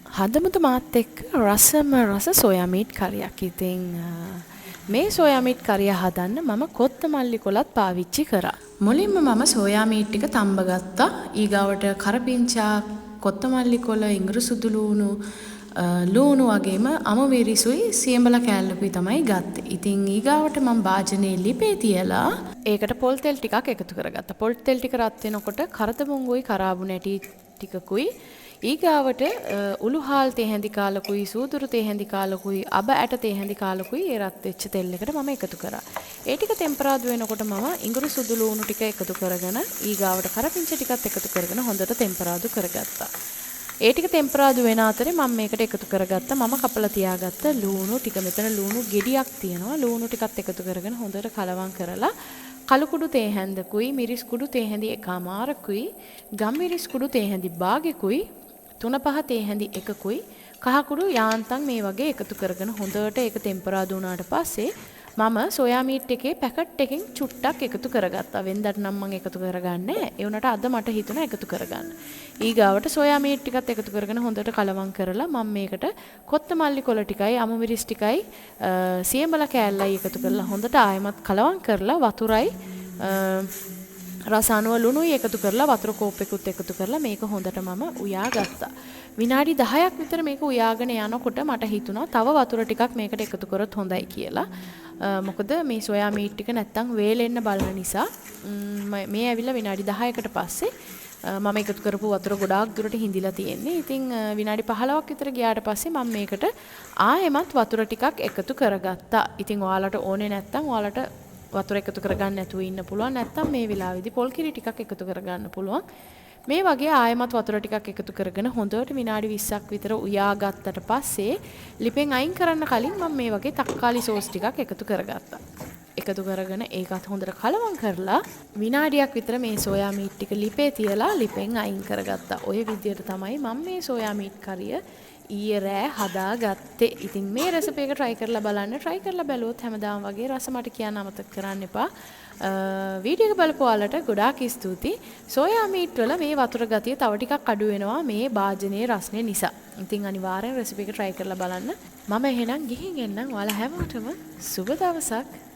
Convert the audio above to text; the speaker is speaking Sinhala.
හදමුද මාත් එක්ක රසම රස සෝයා මීට් කරියක්. ඉතින් මේ සෝයා මීට් කරිය හදන්න මම කොත්තමල්ලි කොලත් පාවිච්චි කරා. මුලින්ම මම සෝයා මීට් ටික තම්බ ගත්තා. ඊගාවට කරපිංචා, කොත්තමල්ලි කොළ, ඉඟුරු සුදු ලූණු, ලූණු වගේම අමු මිරිසුයි සියඹල කෑල්ලකුයි තමයි ගත්තේ. ඉතින් ඊගාවට මම භාජනයේ ලිපේ තියලා ඒකට පොල් තෙල් ටිකක් එකතු කරගත්තා. පොල් තෙල් ටික රත් වෙනකොට කරදබුංගුයි කරාබු නැටි ටිකකුයි ඊගාවට උළුහාල් තේ හැඳි කාලකුයි සූදුරු තේ හැඳි කාලකුයි අබ ඇට තේ හැඳි කාලකුයි ඒ රත් වෙච්ච තෙල් එකට මම එකතු කරා. ඒ ටික ටෙම්පරාදු වෙනකොට මම ඉඟුරු සුදු ලූණු ටික එකතු කරගෙන ඊගාවට කරපිංච ටිකත් එකතු කරගෙන හොඳට ටෙම්පරාදු කරගත්තා. ඒ ටික ටෙම්පරාදු වෙන අතරේ මම මේකට එකතු කරගත්ත මම කපලා තියාගත්ත ලූණු ටික. මෙතන ලූණු ගෙඩියක් තියෙනවා. ලූණු ටිකත් එකතු කරගෙන හොඳට කලවම් කරලා කළු කුඩු තේ හැඳකුයි මිරිස් කුඩු තේ හැඳි එකමාරකුයි ගම් මිරිස් කුඩු තේ හැඳි භාගෙකුයි 3-5 තේ හැඳි එකකුයි කහ කුඩු යාන්තම් මේ වගේ එකතු කරගෙන හොඳට ඒක ටෙම්පරාදු වුණාට පස්සේ මම සෝයා මීට් එකේ පැකට් එකෙන් චුට්ටක් එකතු කරගත්තා. වෙනදට නම් මම එකතු කරගන්නේ නැහැ. ඒ වුණාට අද මට හිතුණා එකතු කරගන්න. ඊගාවට සෝයා මීට් ටිකත් එකතු කරගෙන හොඳට කලවම් කරලා මම මේකට කොත්තමල්ලි කොළ ටිකයි අමු මිරිස් ටිකයි සියඹල කෑල්ලයි එකතු කරලා හොඳට ආයෙමත් කලවම් කරලා වතුරයි රස අනුව ලුණුයි එකතු කරලා වතුර කෝප්පෙකුත් එකතු කරලා මේක හොඳට මම උයා ගත්තා. විනාඩි 10ක් විතර මේක උයාගෙන යනකොට මට හිතුණා තව වතුර ටිකක් මේකට එකතු කරොත් හොඳයි කියලා. මොකද මේ සෝයා මීට් ටික නැත්තම් වේලෙන්න බලන නිසා මේ ඇවිල්ලා විනාඩි 10කට පස්සේ මම එකතු කරපු වතුර ගොඩාක් දුරට හිඳිලා තියෙන්නේ. ඉතින් විනාඩි 15ක් විතර ගියාට පස්සේ මම මේකට ආයෙමත් වතුර ටිකක් එකතු කරගත්තා. ඉතින් ඔයාලට ඕනේ නැත්තම් ඔයාලට වතුර එකතු කරගන්න නැතුව ඉන්න පුළුවන්. නැත්තම් මේ වෙලාවේදී පොල් කිරි ටිකක් එකතු කරගන්න පුළුවන්. මේ වගේ ආයෙමත් වතුර ටිකක් එකතු කරගෙන හොඳට විනාඩි 20ක් විතර උයා ගත්තට පස්සේ ලිපෙන් අයින් කරන්න කලින් මම මේ වගේ තක්කාලි සෝස් ටිකක් එකතු කරගත්තා. එකතු කරගෙන ඒකත් හොඳට කලවම් කරලා විනාඩියක් විතර මේ සෝයා මීට් ටික ලිපේ තියලා ලිපෙන් අයින් කරගත්තා. ඔය විදිහට තමයි මම මේ සෝයා මීට් කරිය ඊයේ රෑ හදාගත්තේ. ඉතින් මේ රෙසිපි එක try කරලා බලන්න. try කරලා බැලුවොත් හැමදාම වගේ රස මට කියන්න අමතක කරන්න එපා. වීඩියෝ එක බලපු ඔයාලට ගොඩාක් ස්තුතියි. සෝයා මීට් වල මේ වතුර ගතිය තව ටිකක් අඩු වෙනවා මේ භාජනයේ රසනේ නිසා. ඉතින් අනිවාර්යෙන් රෙසිපි එක try කරලා බලන්න. මම එහෙනම් ගිහින් එන්නම්. ඔයාලා හැමෝටම සුබ දවසක්.